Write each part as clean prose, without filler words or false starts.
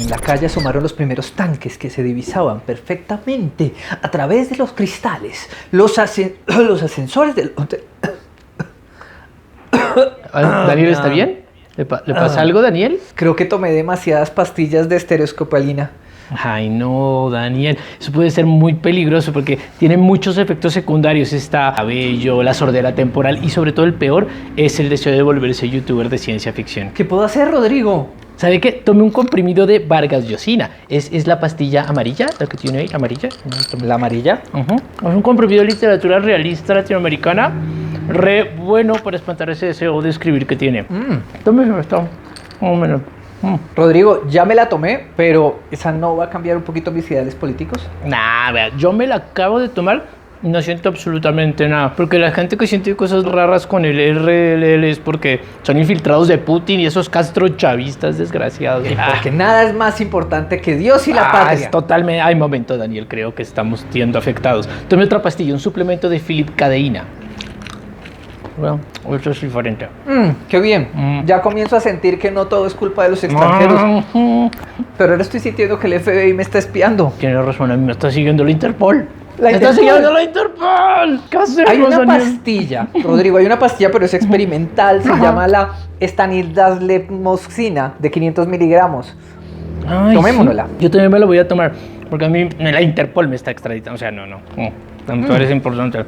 En la calle asomaron los primeros tanques que se divisaban perfectamente a través de los cristales. Los ascensores del hotel. ¿Daniel está bien? ¿Le pasa algo, Daniel? Creo que tomé demasiadas pastillas de estereoscopalina. Ay, no, Daniel. Eso puede ser muy peligroso porque tiene muchos efectos secundarios. Está cabello, la sordera temporal y sobre todo el peor es el deseo de volverse youtuber de ciencia ficción. ¿Qué puedo hacer, Rodrigo? ¿Sabe qué? Tome un comprimido de Vargas-Llosina. Es la pastilla amarilla, la que tiene ahí, amarilla. ¿La amarilla? Es un comprimido de literatura realista latinoamericana. Re bueno para espantar ese deseo de escribir que tiene. Tómese esto. Un minuto. Rodrigo, ya me la tomé, pero ¿esa no va a cambiar un poquito mis ideales políticos? Nah, vea, yo me la acabo de tomar y no siento absolutamente nada. Porque la gente que siente cosas raras con el RLL es porque son infiltrados de Putin y esos castrochavistas desgraciados. Porque nada es más importante que Dios y la patria. Es totalmente... Ay, momento, Daniel, creo que estamos siendo afectados. Tome otra pastilla, un suplemento de Philip Cadeína. Bueno, esto es diferente. Qué bien. Ya comienzo a sentir que no todo es culpa de los extranjeros. Pero ahora estoy sintiendo que el FBI me está espiando. Tienes razón, a mí me está siguiendo la Interpol. ¡Me está siguiendo la Interpol! ¿Qué hacemos, Hay una Daniel? pastilla, Rodrigo, hay una pastilla, pero es experimental. Se llama la Stanislavlemoxina de 500 miligramos. Ay, tomémonosla. Sí. Yo también me la voy a tomar, porque a mí la Interpol me está extraditando. O sea, no. Tanto eres importante.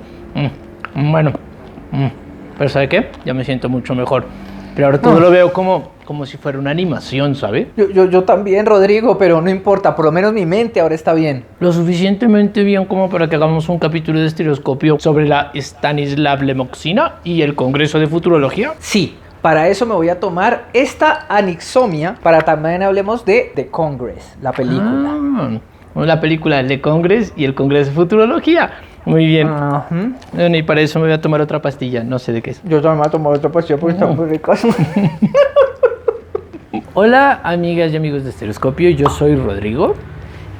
Bueno. Pero ¿sabe qué? Ya me siento mucho mejor. Pero ahora todo lo veo como si fuera una animación, ¿sabe? Yo también, Rodrigo, pero no importa. Por lo menos mi mente ahora está bien. Lo suficientemente bien como para que hagamos un capítulo de Estereoscopio sobre la Stanislavlemoxina y el Congreso de Futurología. Sí, para eso me voy a tomar esta Anixomia, para también hablemos de The Congress, la película. La película The Congress y el Congreso de Futurología. Muy bien. Bueno, y para eso me voy a tomar otra pastilla, no sé de qué es. Yo también me voy a tomar otra pastilla porque están muy ricas. Hola, amigas y amigos de Estereoscopio, yo soy Rodrigo.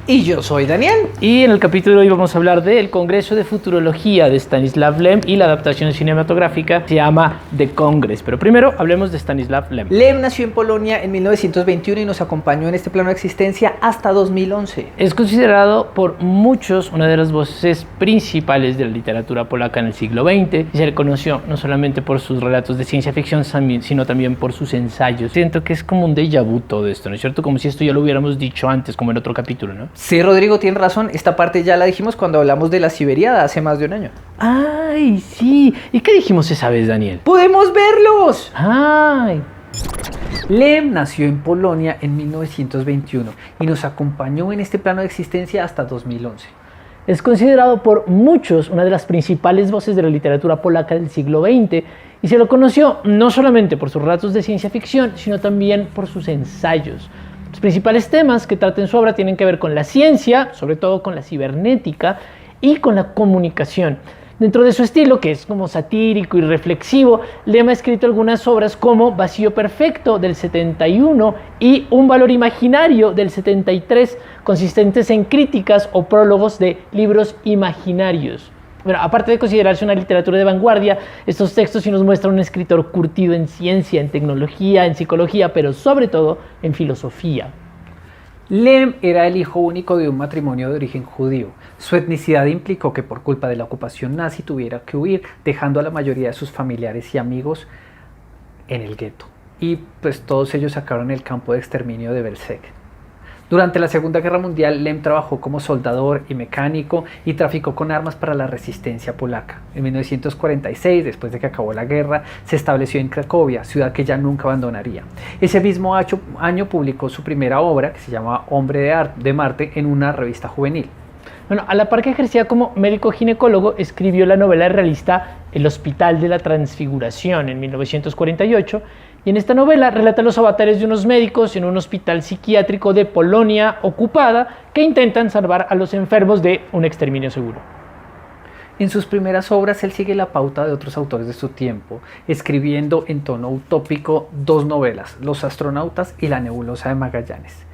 Y yo soy Daniel. Y en el capítulo de hoy vamos a hablar del Congreso de Futurología de Stanislav Lem y la adaptación cinematográfica se llama The Congress. Pero primero hablemos de Stanislav Lem. Lem nació en Polonia en 1921 y nos acompañó en este plano de existencia hasta 2011. Es considerado por muchos una de las voces principales de la literatura polaca en el siglo XX y se le conoció no solamente por sus relatos de ciencia ficción, sino también por sus ensayos. Siento que es como un déjà vu todo esto, ¿no es cierto? Como si esto ya lo hubiéramos dicho antes, como en otro capítulo, ¿no? Sí, Rodrigo, tiene razón. Esta parte ya la dijimos cuando hablamos de la Siberiada hace más de un año. ¡Ay, sí! ¿Y qué dijimos esa vez, Daniel? ¡Podemos verlos! ¡Ay! Lem nació en Polonia en 1921 y nos acompañó en este plano de existencia hasta 2011. Es considerado por muchos una de las principales voces de la literatura polaca del siglo XX y se lo conoció no solamente por sus relatos de ciencia ficción, sino también por sus ensayos. Los principales temas que trata en su obra tienen que ver con la ciencia, sobre todo con la cibernética y con la comunicación. Dentro de su estilo, que es como satírico y reflexivo, Lem ha escrito algunas obras como Vacío Perfecto del 71 y Un Valor Imaginario del 73, consistentes en críticas o prólogos de libros imaginarios. Bueno, aparte de considerarse una literatura de vanguardia, estos textos sí nos muestran un escritor curtido en ciencia, en tecnología, en psicología, pero sobre todo en filosofía. Lem era el hijo único de un matrimonio de origen judío. Su etnicidad implicó que por culpa de la ocupación nazi tuviera que huir, dejando a la mayoría de sus familiares y amigos en el gueto. Y pues todos ellos acabaron en el campo de exterminio de Belzec. Durante la Segunda Guerra Mundial, Lem trabajó como soldador y mecánico y traficó con armas para la resistencia polaca. En 1946, después de que acabó la guerra, se estableció en Cracovia, ciudad que ya nunca abandonaría. Ese mismo año publicó su primera obra, que se llama Hombre de Marte, en una revista juvenil. Bueno, a la par que ejercía como médico ginecólogo, escribió la novela realista El Hospital de la Transfiguración en 1948, y en esta novela relata los avatares de unos médicos en un hospital psiquiátrico de Polonia ocupada que intentan salvar a los enfermos de un exterminio seguro. En sus primeras obras él sigue la pauta de otros autores de su tiempo, escribiendo en tono utópico dos novelas, Los astronautas y La nebulosa de Magallanes.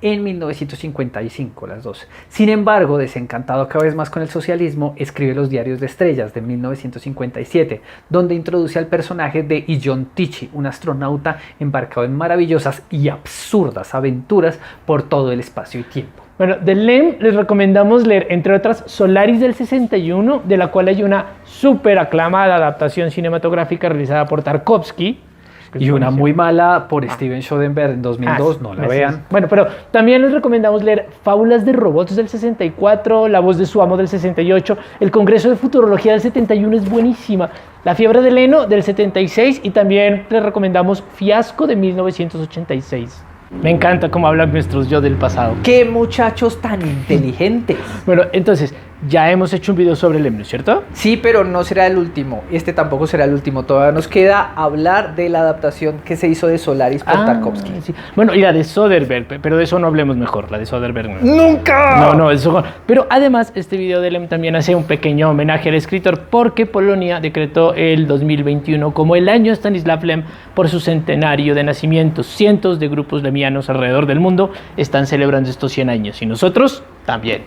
en 1955, las dos. Sin embargo, desencantado cada vez más con el socialismo, escribe Los Diarios de Estrellas de 1957, donde introduce al personaje de John Tichy, un astronauta embarcado en maravillosas y absurdas aventuras por todo el espacio y tiempo. Bueno, de Lem les recomendamos leer, entre otras, Solaris del 61, de la cual hay una súper aclamada adaptación cinematográfica realizada por Tarkovsky. Y una muy mala por Steven Soderbergh en 2002, no la vean. Bueno, pero también les recomendamos leer Fábulas de Robots del 64, La voz de su amo del 68, El Congreso de Futurología del 71 es buenísima, La fiebre de Leno del 76 y también les recomendamos Fiasco de 1986. Me encanta cómo hablan nuestros yo del pasado. ¡Qué muchachos tan inteligentes! Bueno, entonces, ya hemos hecho un video sobre Lem, ¿no es cierto? Sí, pero no será el último. Este tampoco será el último. Todavía nos queda hablar de la adaptación que se hizo de Solaris por Tarkovsky. Sí. Bueno, y la de Soderbergh, pero de eso no hablemos mejor. La de Soderbergh no. ¡Nunca! No, eso. Pero además, este video de Lem también hace un pequeño homenaje al escritor porque Polonia decretó el 2021 como el año Stanisław Lem por su centenario de nacimiento. Cientos de grupos lemianos alrededor del mundo están celebrando estos 100 años y nosotros también.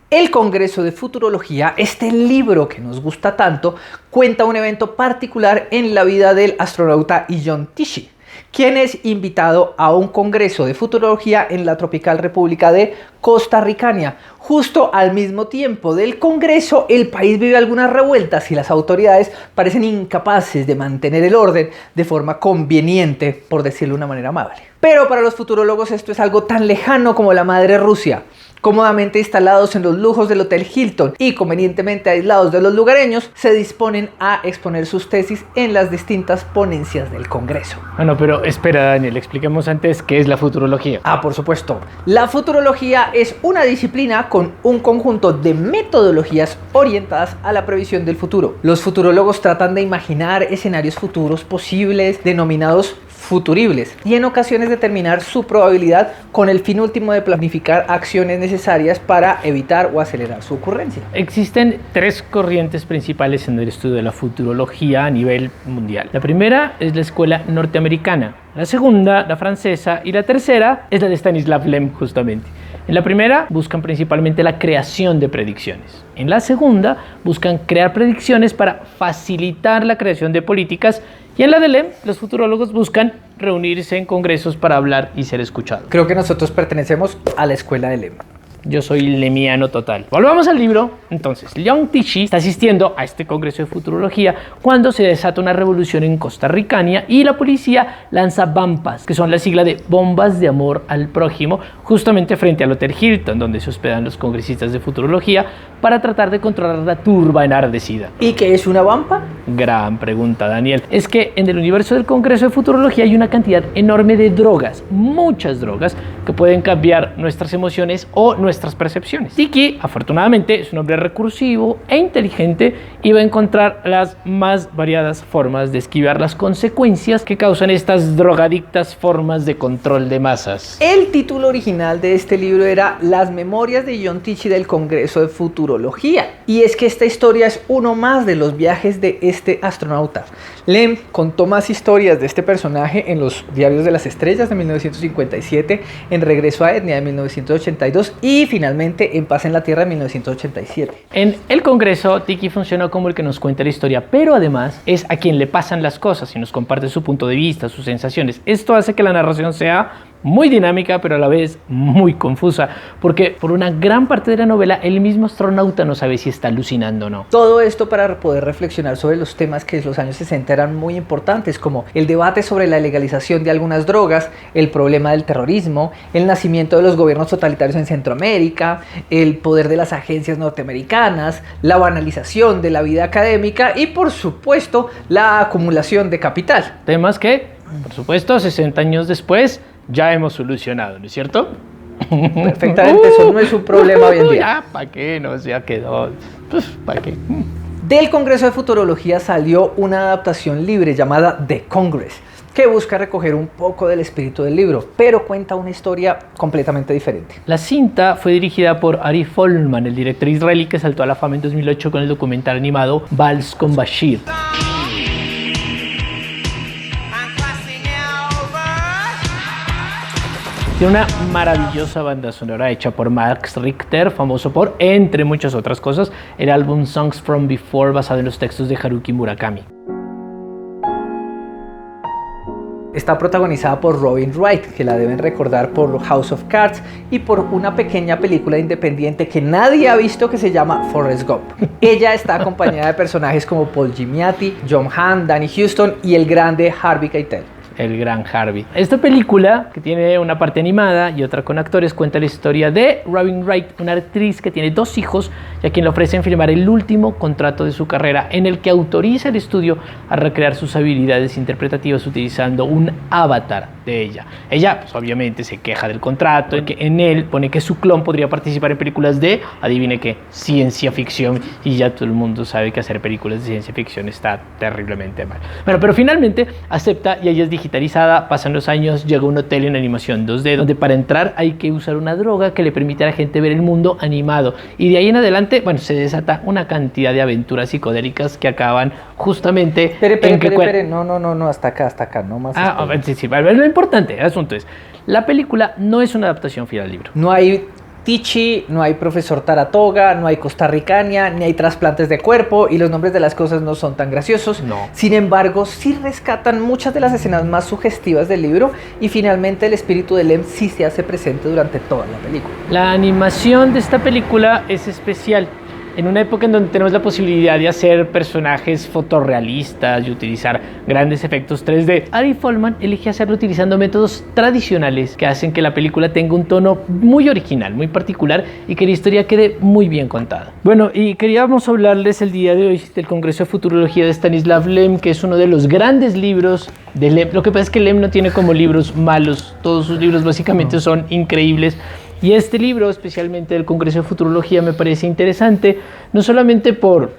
El Congreso de Futurología, este libro que nos gusta tanto, cuenta un evento particular en la vida del astronauta John Tichy, quien es invitado a un congreso de futurología en la tropical República de Costa Rica. Justo al mismo tiempo del congreso, el país vive algunas revueltas y las autoridades parecen incapaces de mantener el orden de forma conveniente, por decirlo de una manera amable. Pero para los futurólogos esto es algo tan lejano como la madre Rusia. Cómodamente instalados en los lujos del Hotel Hilton y convenientemente aislados de los lugareños, se disponen a exponer sus tesis en las distintas ponencias del Congreso. Bueno, pero espera, Daniel, expliquemos antes qué es la futurología. Por supuesto. La futurología es una disciplina con un conjunto de metodologías orientadas a la previsión del futuro. Los futurólogos tratan de imaginar escenarios futuros posibles, denominados futuribles, y en ocasiones determinar su probabilidad con el fin último de planificar acciones necesarias para evitar o acelerar su ocurrencia. Existen tres corrientes principales en el estudio de la futurología a nivel mundial. La primera es la escuela norteamericana, la segunda, la francesa, y la tercera es la de Stanisław Lem, justamente. En la primera buscan principalmente la creación de predicciones. En la segunda buscan crear predicciones para facilitar la creación de políticas. Y en la de Lem, los futurólogos buscan reunirse en congresos para hablar y ser escuchados. Creo que nosotros pertenecemos a la escuela de Lem. Yo soy lemiano total. Volvamos al libro. Entonces, John Tichy está asistiendo a este congreso de futurología cuando se desata una revolución en Costa Rica y la policía lanza BAMPAs, que son la sigla de Bombas de Amor al Prójimo, justamente frente al Hotel Hilton, donde se hospedan los congresistas de futurología, para tratar de controlar la turba enardecida. ¿Y qué es una BAMPA? Gran pregunta, Daniel. Es que en el universo del Congreso de Futurología hay una cantidad enorme de drogas, muchas drogas, que pueden cambiar nuestras emociones o nuestras percepciones. Tichy, afortunadamente, es un hombre recursivo e inteligente y va a encontrar las más variadas formas de esquivar las consecuencias que causan estas drogadictas formas de control de masas. El título original de este libro era Las memorias de John Tichy del Congreso de Futurología. Y es que esta historia es uno más de los viajes de este astronauta. Lem contó más historias de este personaje en los Diarios de las Estrellas de 1957, en Regreso a Etnia de 1982 y finalmente en Paz en la Tierra de 1987. En el Congreso, Tichy funcionó como el que nos cuenta la historia, pero además es a quien le pasan las cosas y nos comparte su punto de vista, sus sensaciones. Esto hace que la narración sea muy dinámica, pero a la vez muy confusa, porque por una gran parte de la novela el mismo astronauta no sabe si está alucinando o no. Todo esto para poder reflexionar sobre los temas que en los años 60 eran muy importantes, como el debate sobre la legalización de algunas drogas, el problema del terrorismo, el nacimiento de los gobiernos totalitarios en Centroamérica, el poder de las agencias norteamericanas, la banalización de la vida académica y, por supuesto, la acumulación de capital. Temas que, por supuesto, 60 años después ya hemos solucionado, ¿no es cierto? Perfectamente, eso no es un problema hoy en día. Ya, ¿para qué? No, ya quedó. Pues, ¿para qué? Del Congreso de Futurología salió una adaptación libre llamada The Congress, que busca recoger un poco del espíritu del libro, pero cuenta una historia completamente diferente. La cinta fue dirigida por Ari Folman, el director israelí que saltó a la fama en 2008 con el documental animado Vals con Bashir. Tiene una maravillosa banda sonora hecha por Max Richter, famoso por, entre muchas otras cosas, el álbum Songs from Before, basado en los textos de Haruki Murakami. Está protagonizada por Robin Wright, que la deben recordar por House of Cards y por una pequeña película independiente que nadie ha visto que se llama Forrest Gump. Ella está acompañada de personajes como Paul Giamatti, John Hamm, Danny Huston y el grande Harvey Keitel. El gran Harvey. Esta película, que tiene una parte animada y otra con actores, cuenta la historia de Robin Wright, una actriz que tiene 2 hijos y a quien le ofrecen firmar el último contrato de su carrera, en el que autoriza el estudio a recrear sus habilidades interpretativas utilizando un avatar de ella. Ella, pues, obviamente se queja del contrato, en que en él pone que su clon podría participar en películas de, adivine qué, ciencia ficción, y ya todo el mundo sabe que hacer películas de ciencia ficción está terriblemente mal. Bueno, pero finalmente acepta y ella es digitalizada. Pasan los años, llega a un hotel en animación 2D donde para entrar hay que usar una droga que le permite a la gente ver el mundo animado, y de ahí en adelante, bueno, se desata una cantidad de aventuras psicodélicas que acaban justamente Espere, no, hasta acá, no más. Sí, lo importante, el asunto es, la película no es una adaptación fiel al libro. No hay Tichi, no hay profesor Taratoga, no hay costarricania, ni hay trasplantes de cuerpo, y los nombres de las cosas no son tan graciosos. No. Sin embargo, sí rescatan muchas de las escenas más sugestivas del libro, y finalmente el espíritu de Lem sí se hace presente durante toda la película. La animación de esta película es especial. En una época en donde tenemos la posibilidad de hacer personajes fotorrealistas y utilizar grandes efectos 3D, Ari Folman elige hacerlo utilizando métodos tradicionales que hacen que la película tenga un tono muy original, muy particular, y que la historia quede muy bien contada. Bueno, y queríamos hablarles el día de hoy del Congreso de Futurología de Stanislav Lem, que es uno de los grandes libros de Lem. Lo que pasa es que Lem no tiene como libros malos, todos sus libros básicamente son increíbles. Y este libro, especialmente del Congreso de Futurología, me parece interesante, no solamente por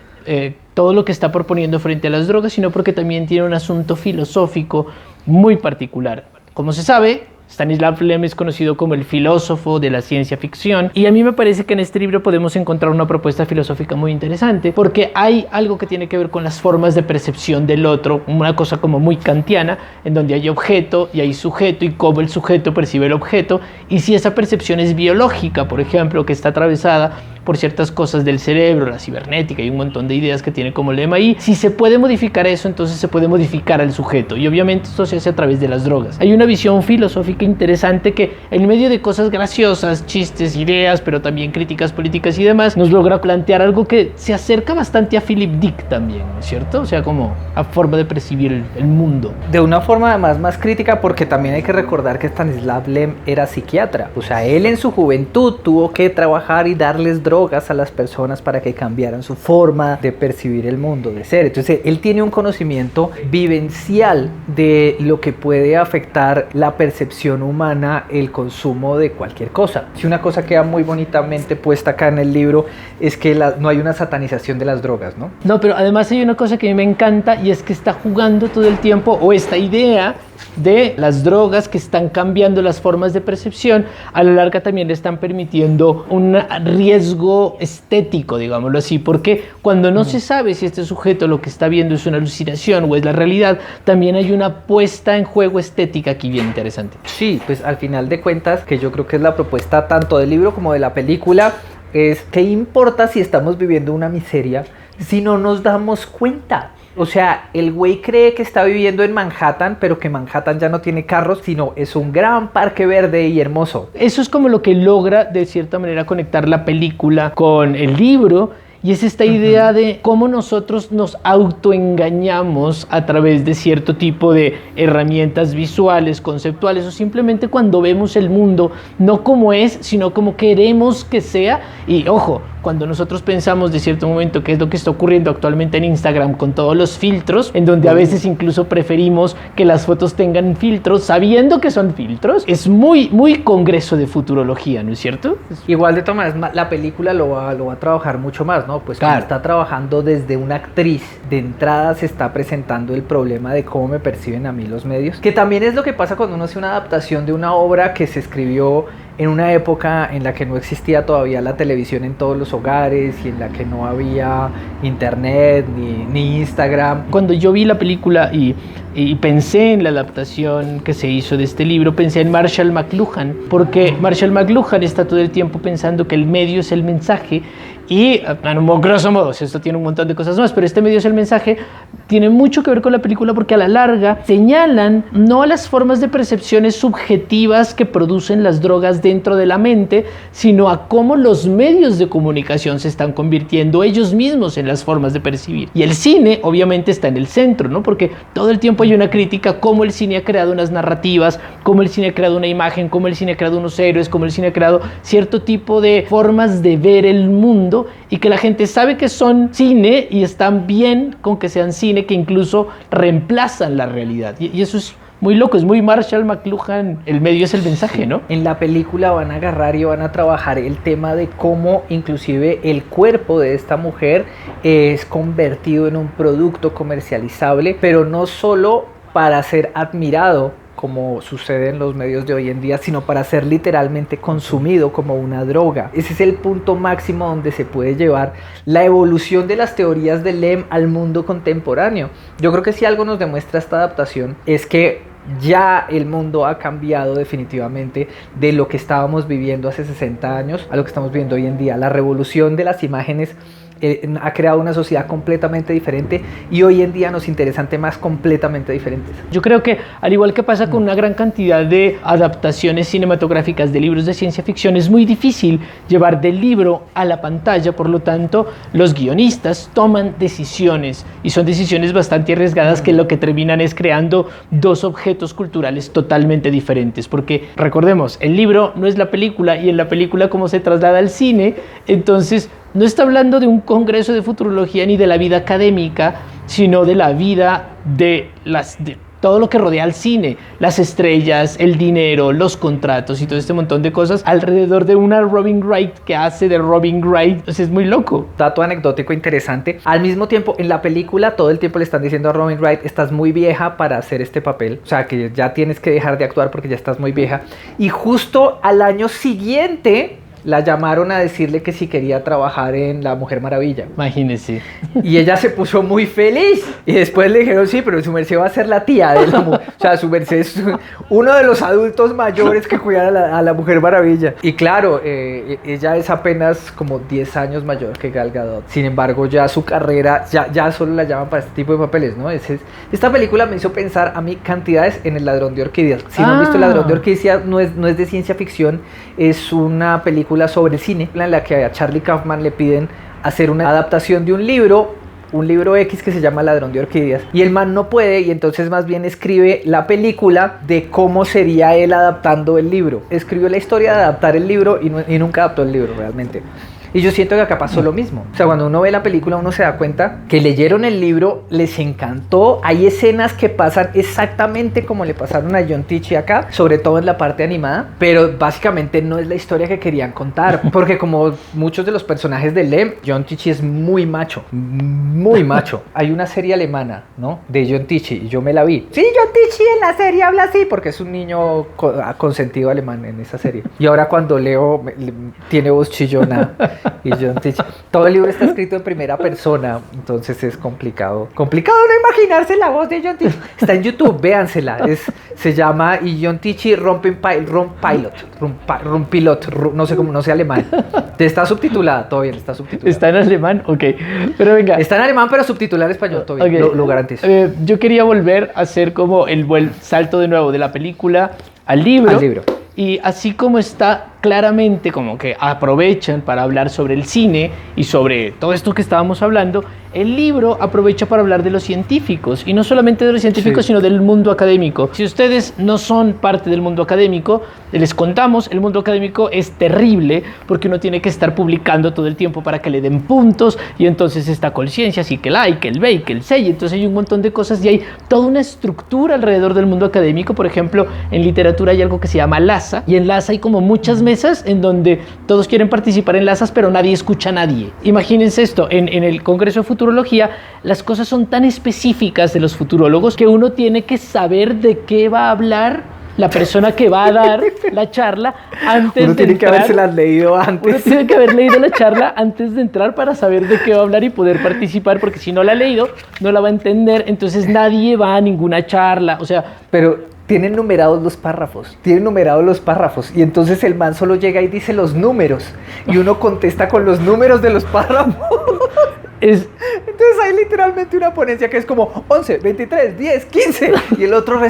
todo lo que está proponiendo frente a las drogas, sino porque también tiene un asunto filosófico muy particular. Como se sabe, Stanislav Lem es conocido como el filósofo de la ciencia ficción, y a mí me parece que en este libro podemos encontrar una propuesta filosófica muy interesante, porque hay algo que tiene que ver con las formas de percepción del otro, una cosa como muy kantiana, en donde hay objeto y hay sujeto, y cómo el sujeto percibe el objeto, y si esa percepción es biológica, por ejemplo, que está atravesada por ciertas cosas del cerebro, la cibernética y un montón de ideas que tiene como lema ahí. Si se puede modificar eso, entonces se puede modificar al sujeto, y obviamente esto se hace a través de las drogas. Hay una visión filosófica interesante que, en medio de cosas graciosas, chistes, ideas, pero también críticas políticas y demás, nos logra plantear algo que se acerca bastante a Philip Dick también, ¿no es cierto? O sea, como a forma de percibir el mundo. De una forma además más crítica, porque también hay que recordar que Stanislav Lem era psiquiatra. O sea, él en su juventud tuvo que trabajar y darles drogas a las personas para que cambiaran su forma de percibir el mundo, de ser. Entonces, él tiene un conocimiento vivencial de lo que puede afectar la percepción humana, el consumo de cualquier cosa. Si una cosa queda muy bonitamente puesta acá en el libro es que no hay una satanización de las drogas, ¿no? No, pero además hay una cosa que a mí me encanta, y es que está jugando todo el tiempo, o esta idea de las drogas que están cambiando las formas de percepción, a la larga también le están permitiendo un riesgo estético, digámoslo así, porque cuando no se sabe si este sujeto lo que está viendo es una alucinación o es la realidad, también hay una puesta en juego estética aquí bien interesante. Sí, pues al final de cuentas, que yo creo que es la propuesta tanto del libro como de la película, es ¿qué importa si estamos viviendo una miseria si no nos damos cuenta? O sea, el güey cree que está viviendo en Manhattan, pero que Manhattan ya no tiene carros, sino es un gran parque verde y hermoso. Eso es como lo que logra, de cierta manera, conectar la película con el libro, y es esta idea de cómo nosotros nos autoengañamos a través de cierto tipo de herramientas visuales, conceptuales, o simplemente cuando vemos el mundo no como es, sino como queremos que sea. Y ojo, cuando nosotros pensamos de cierto momento qué es lo que está ocurriendo actualmente en Instagram con todos los filtros, en donde a veces incluso preferimos que las fotos tengan filtros sabiendo que son filtros, es muy congreso de futurología, ¿no es cierto? Igual de todas maneras, la película lo va a trabajar mucho más, ¿no? Pues claro, como está trabajando desde una actriz, de entrada se está presentando el problema de cómo me perciben a mí los medios, que también es lo que pasa cuando uno hace una adaptación de una obra que se escribió en una época en la que no existía todavía la televisión en todos los hogares y en la que no había internet ni Instagram. Cuando yo vi la película y pensé en la adaptación que se hizo de este libro, pensé en Marshall McLuhan, porque Marshall McLuhan está todo el tiempo pensando que el medio es el mensaje y, a grosso modo, esto tiene un montón de cosas más, pero este medio es el mensaje, tiene mucho que ver con la película porque a la larga señalan no a las formas de percepciones subjetivas que producen las drogas dentro de la mente, sino a cómo los medios de comunicación se están convirtiendo ellos mismos en las formas de percibir. Y el cine obviamente está en el centro, ¿no? Porque todo el tiempo hay una crítica a cómo el cine ha creado unas narrativas, cómo el cine ha creado una imagen, cómo el cine ha creado unos héroes, cómo el cine ha creado cierto tipo de formas de ver el mundo, y que la gente sabe que son cine y están bien con que sean cine, que incluso reemplazan la realidad. Y eso es muy loco, es muy Marshall McLuhan, el medio es el mensaje, ¿no? En la película van a agarrar y van a trabajar el tema de cómo inclusive el cuerpo de esta mujer es convertido en un producto comercializable, pero no solo para ser admirado, como sucede en los medios de hoy en día, sino para ser literalmente consumido como una droga. Ese es el punto máximo donde se puede llevar la evolución de las teorías de Lem al mundo contemporáneo. Yo creo que si algo nos demuestra esta adaptación es que ya el mundo ha cambiado definitivamente de lo que estábamos viviendo hace 60 años a lo que estamos viviendo hoy en día. La revolución de las imágenes ha creado una sociedad completamente diferente y hoy en día nos interesan temas completamente diferentes. Yo creo que, al igual que pasa con una gran cantidad de adaptaciones cinematográficas de libros de ciencia ficción, es muy difícil llevar del libro a la pantalla, por lo tanto, los guionistas toman decisiones y son decisiones bastante arriesgadas que lo que terminan es creando dos objetos culturales totalmente diferentes, porque recordemos, el libro no es la película y en la película como se traslada al cine, entonces no está hablando de un congreso de futurología ni de la vida académica, sino de la vida de todo lo que rodea al cine, las estrellas, el dinero, los contratos y todo este montón de cosas alrededor de una Robin Wright que hace de Robin Wright. O sea, es muy loco. Dato anecdótico interesante. Al mismo tiempo, en la película todo el tiempo le están diciendo a Robin Wright, estás muy vieja para hacer este papel. O sea, que ya tienes que dejar de actuar porque ya estás muy vieja. Y justo al año siguiente la llamaron a decirle que si quería trabajar en La Mujer Maravilla. Imagínese. Y ella se puso muy feliz. Y después le dijeron, sí, pero su merced va a ser la tía de la mujer. O sea, su merced es uno de los adultos mayores que cuidan a la Mujer Maravilla. Y claro, ella es apenas como 10 años mayor que Gal Gadot. Sin embargo, ya su carrera, ya solo la llaman para este tipo de papeles, ¿no? Esta película me hizo pensar a mí cantidades en El Ladrón de Orquídeas. Si no han visto El Ladrón de Orquídeas, no es de ciencia ficción, es una película sobre cine en la que a Charlie Kaufman le piden hacer una adaptación de un libro X que se llama Ladrón de Orquídeas, y el man no puede, y entonces más bien escribe la película de cómo sería él adaptando el libro. Escribió la historia de adaptar el libro y nunca adaptó el libro realmente. Y yo siento que acá pasó lo mismo. O sea, cuando uno ve la película, uno se da cuenta que leyeron el libro, les encantó. Hay escenas que pasan exactamente como le pasaron a John Tichy acá, sobre todo en la parte animada, pero básicamente no es la historia que querían contar. Porque como muchos de los personajes de Lem, John Tichy es muy macho. Muy macho. Hay una serie alemana, ¿no? De John Tichy, y yo me la vi. Sí, John Tichy en la serie habla así, porque es un niño consentido alemán en esa serie. Y ahora cuando leo, tiene voz chillona. Y John Tichy. Todo el libro está escrito en primera persona, entonces es complicado no imaginarse la voz de John Tichy. Está en YouTube, véansela. Se llama y John Tichy Rumpilot, no sé cómo, no sé alemán. Está subtitulada, todo bien, está subtitulada. ¿Está en alemán? Ok, pero venga. Está en alemán, pero subtitular en español, todo bien, okay. Lo garantizo. Yo quería volver a hacer como el salto de nuevo de la película al libro. Y así como está claramente como que aprovechan para hablar sobre el cine y sobre todo esto que estábamos hablando, el libro aprovecha para hablar de los científicos, y no solamente de los científicos, sino del mundo académico. Si ustedes no son parte del mundo académico, les contamos, el mundo académico es terrible porque uno tiene que estar publicando todo el tiempo para que le den puntos, y entonces está Colciencias y que el A y que el B y que el C, y entonces hay un montón de cosas y hay toda una estructura alrededor del mundo académico. Por ejemplo, en literatura hay algo que se llama LASA, y en LASA hay como muchas mesas en donde todos quieren participar en LASAs, pero nadie escucha a nadie. Imagínense esto, en el Congreso de Futurología, las cosas son tan específicas de los futurólogos que uno tiene que saber de qué va a hablar la persona que va a dar la charla antes Uno de tiene que entrar. habérselas leído Uno antes. tiene que haber leído la charla antes de entrar para saber de qué va a hablar y poder participar, porque si no la ha leído, no la va a entender, entonces nadie va a ninguna charla. O sea, Pero tienen numerados los párrafos, y entonces el man solo llega y dice los números, y uno contesta con los números de los párrafos. es, Entonces hay literalmente una ponencia que es como 11, 23, 10, 15, y el otro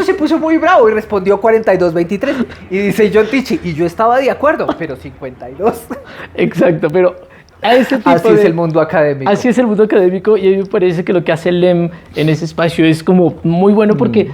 se puso muy bravo y respondió 42, 23, y dice John Tichy, y yo estaba de acuerdo, pero 52. exacto, pero a ese tipo Así es el mundo académico. Así es el mundo académico, y a mí me parece que lo que hace Lem en ese espacio es como muy bueno, porque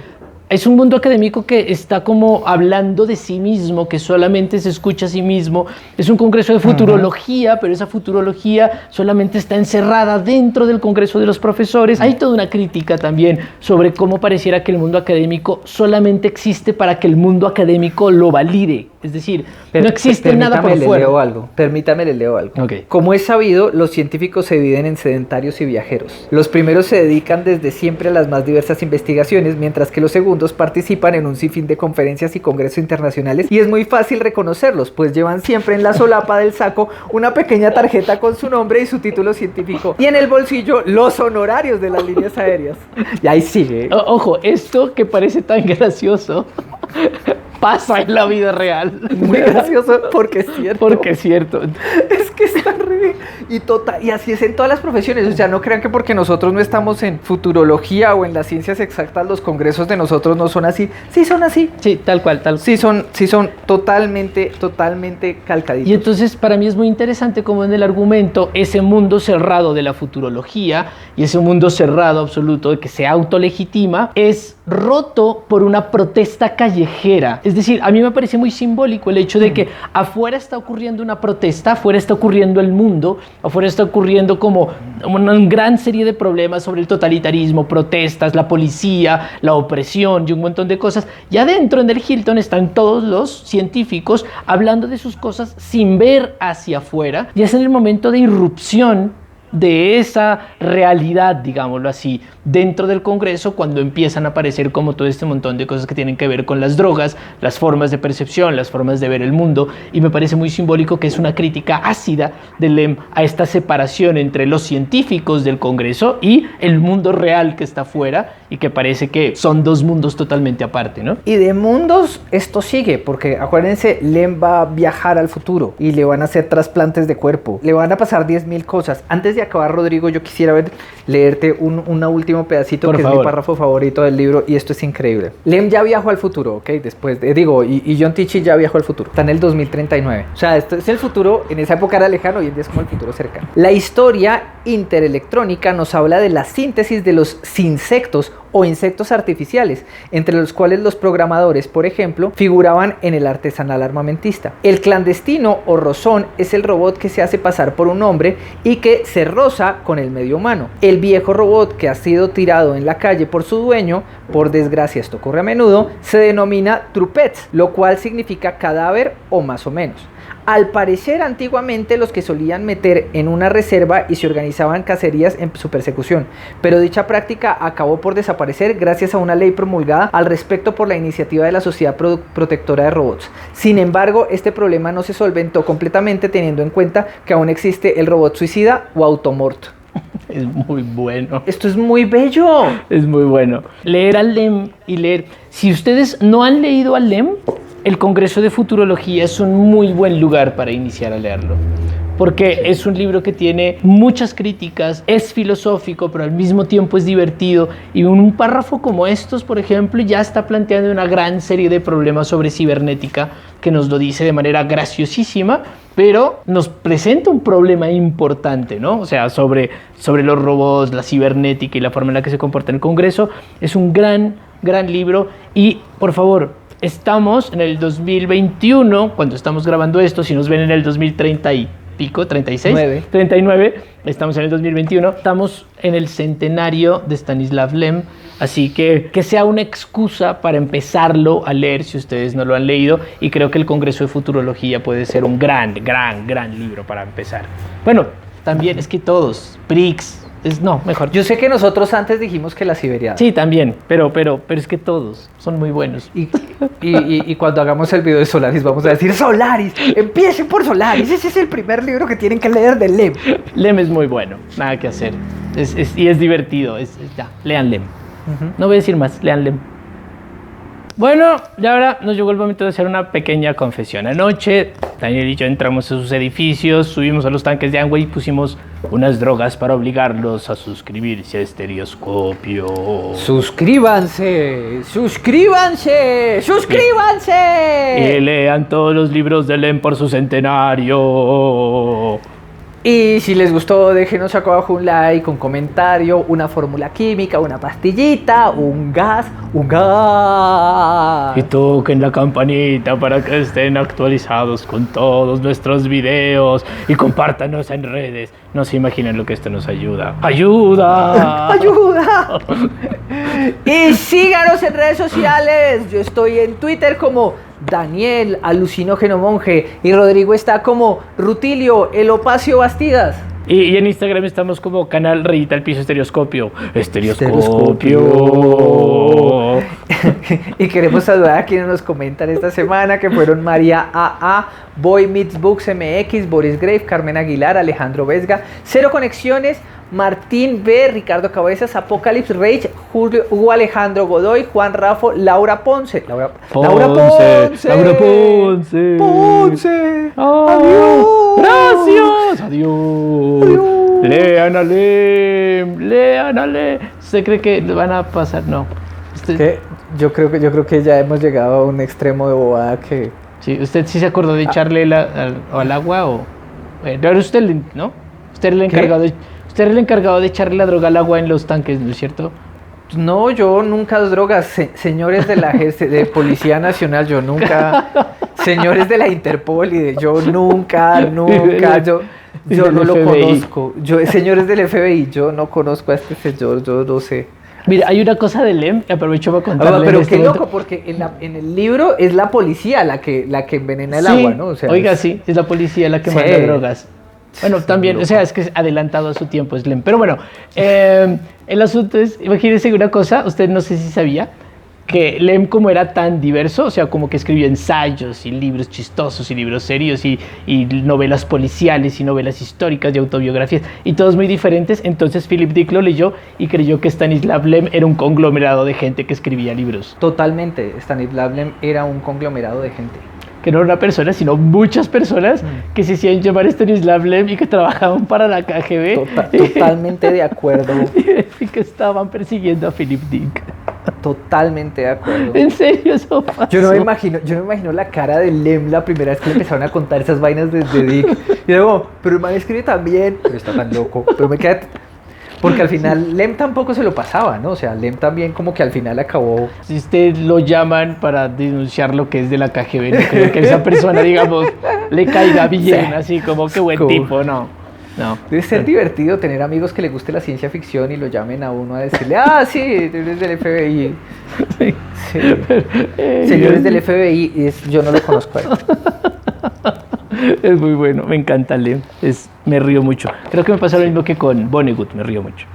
es un mundo académico que está como hablando de sí mismo, que solamente se escucha a sí mismo. Es un congreso de futurología, pero esa futurología solamente está encerrada dentro del congreso de los profesores. Hay toda una crítica también sobre cómo pareciera que el mundo académico solamente existe para que el mundo académico lo valide. Es decir, no existe nada por fuera. Permítame, le leo algo. Ok. Como es sabido, los científicos se dividen en sedentarios y viajeros. Los primeros se dedican desde siempre a las más diversas investigaciones, mientras que los segundos participan en un sinfín de conferencias y congresos internacionales, y es muy fácil reconocerlos, pues llevan siempre en la solapa del saco una pequeña tarjeta con su nombre y su título científico, y en el bolsillo los honorarios de las líneas aéreas. Y ahí sigue. Ojo, esto que parece tan gracioso pasa en la vida real. Muy gracioso porque es cierto. Porque es cierto. Es que está re bien. Y así es en todas las profesiones. O sea, no crean que porque nosotros no estamos en futurología o en las ciencias exactas, los congresos de nosotros no son así. Sí son así. Sí, tal cual. Sí son totalmente calcaditos. Y entonces para mí es muy interesante cómo en el argumento ese mundo cerrado de la futurología y ese mundo cerrado absoluto de que se autolegitima es roto por una protesta callejera. Es decir, a mí me parece muy simbólico el hecho de que afuera está ocurriendo una protesta, afuera está ocurriendo el mundo, afuera está ocurriendo como una gran serie de problemas sobre el totalitarismo, protestas, la policía, la opresión y un montón de cosas. Y adentro en el Hilton están todos los científicos hablando de sus cosas sin ver hacia afuera, y es en el momento de irrupción de esa realidad, digámoslo así, dentro del Congreso, cuando empiezan a aparecer como todo este montón de cosas que tienen que ver con las drogas, las formas de percepción, las formas de ver el mundo, y me parece muy simbólico que es una crítica ácida de Lem a esta separación entre los científicos del Congreso y el mundo real que está afuera, y que parece que son dos mundos totalmente aparte, ¿no? Y de mundos esto sigue, porque acuérdense, Lem va a viajar al futuro y le van a hacer trasplantes de cuerpo, le van a pasar 10.000 cosas. Antes de acabar, Rodrigo, yo quisiera leerte un último pedacito Por que favor. es mi párrafo favorito del libro, y esto es increíble. Lem ya viajó al futuro, ¿ok? Después, y John Tichy ya viajó al futuro. Está en el 2039. O sea, esto es el futuro, en esa época era lejano, hoy en día es como el futuro cercano. La historia interelectrónica nos habla de la síntesis de los sinsectos o insectos artificiales, entre los cuales los programadores, por ejemplo, figuraban en el artesanal armamentista. El clandestino o rozón es el robot que se hace pasar por un hombre y que se roza con el medio humano. El viejo robot que ha sido tirado en la calle por su dueño, por desgracia esto ocurre a menudo, se denomina trupets, lo cual significa cadáver o más o menos. Al parecer, antiguamente los que solían meter en una reserva y se organizaban cacerías en su persecución, pero dicha práctica acabó por desaparecer gracias a una ley promulgada al respecto por la iniciativa de la Sociedad Protectora de Robots. Sin embargo, este problema no se solventó completamente teniendo en cuenta que aún existe el robot suicida o automort. Es muy bueno. Esto es muy bello. Es muy bueno. Leer a Lem y leer... Si ustedes no han leído a Lem, el Congreso de Futurología es un muy buen lugar para iniciar a leerlo, porque es un libro que tiene muchas críticas, es filosófico, pero al mismo tiempo es divertido, y un párrafo como estos, por ejemplo, ya está planteando una gran serie de problemas sobre cibernética, que nos lo dice de manera graciosísima, pero nos presenta un problema importante, ¿no? O sea, sobre los robots, la cibernética y la forma en la que se comporta el Congreso. Es un gran libro, y por favor, estamos en el 2021, cuando estamos grabando esto. Si nos ven en el 2030 y pico, 36, 39, estamos en el 2021, estamos en el centenario de Stanislav Lem, así que sea una excusa para empezarlo a leer si ustedes no lo han leído, y creo que el Congreso de Futurología puede ser un gran libro para empezar. Bueno, también es que todos, Prix, No, mejor. Yo sé que nosotros antes dijimos que la Siberiana. Sí, también, pero es que todos son muy buenos. Y cuando hagamos el video de Solaris vamos a decir Solaris, empiecen por Solaris, ese es el primer libro que tienen que leer de Lem. Lem es muy bueno, nada que hacer. Y es divertido, ya, lean Lem. No voy a decir más, lean Lem. Bueno, y ahora nos llegó el momento de hacer una pequeña confesión. Anoche, Daniel y yo entramos a sus edificios, subimos a los tanques de Amway y pusimos unas drogas para obligarlos a suscribirse a Estereoscopio. ¡Suscríbanse! ¡Suscríbanse! ¡Suscríbanse! Y lean todos los libros de Lem por su centenario. Y si les gustó, déjenos acá abajo un like, un comentario, una fórmula química, una pastillita, un gas. Y toquen la campanita para que estén actualizados con todos nuestros videos y compártanos en redes. No se imaginan lo que esto nos ayuda. ¡Ayuda! ¡Ayuda! Y síganos en redes sociales. Yo estoy en Twitter como Daniel Alucinógeno Monje y Rodrigo está como Rutilio El Opacio Bastidas. Y en Instagram estamos como canal Rayita al Piso Estereoscopio. Estereoscopio. Y queremos saludar a quienes nos comentan esta semana, que fueron María AA, Boy Meets Books MX, Boris Grave, Carmen Aguilar, Alejandro Vesga, Cero Conexiones, Martín B, Ricardo Cabezas, Apocalypse Rage, Hugo Alejandro Godoy, Juan Rafo, Laura Ponce. Laura Ponce. Adiós. Gracias. Adiós. Lean a Lem. ¿Usted cree que van a pasar? No. Yo creo que ya hemos llegado a un extremo de bobada que... Sí, ¿usted sí se acordó de echarle al agua o...? No era usted, ¿no? Usted era el encargado de echarle la droga al agua en los tanques, ¿no es cierto? No, yo nunca drogas. Señores de la de Policía Nacional, yo nunca. Señores de la Interpol yo nunca. Yo no lo conozco. Señores del FBI, yo no conozco a este señor, yo no sé. Mira, hay una cosa de Lem, aprovecho para contarle. Pero qué loco, porque en el libro es la policía la que envenena el agua, ¿no? O sea, oiga, sí, es la policía la que manda drogas. Bueno, también, o sea, es que es adelantado a su tiempo, es Lem. Pero bueno, el asunto es, imagínense una cosa, usted no sé si sabía, que Lem, como era tan diverso, o sea, como que escribió ensayos y libros chistosos y libros serios y novelas policiales y novelas históricas y autobiografías y todos muy diferentes. Entonces Philip Dick lo leyó y creyó que Stanislav Lem era un conglomerado de gente que escribía libros. Totalmente, Stanislav Lem era un conglomerado de gente. Que no era una persona, sino muchas personas que se hacían llamar Stanislav Lem y que trabajaban para la KGB. Totalmente de acuerdo. Y que estaban persiguiendo a Philip Dick. Totalmente de acuerdo. ¿En serio eso pasó? Yo no me imagino la cara de Lem la primera vez que le empezaron a contar esas vainas de Dick. Y luego, pero el man escribe también, pero está tan loco. Pero me queda... Porque al final Lem tampoco se lo pasaba, ¿no? O sea, Lem también como que al final acabó... Si usted lo llaman para denunciar lo que es de la KGB, no creo que esa persona, digamos, le caiga bien, sí. Así como que buen tipo, no. Debe ser divertido tener amigos que les guste la ciencia ficción y lo llamen a uno a decirle, sí, eres del FBI. Sí. Señores del FBI, yo no lo conozco a él. Es muy bueno, me encanta Lem, me río mucho. Creo que me pasa lo mismo que con Vonnegut, me río mucho.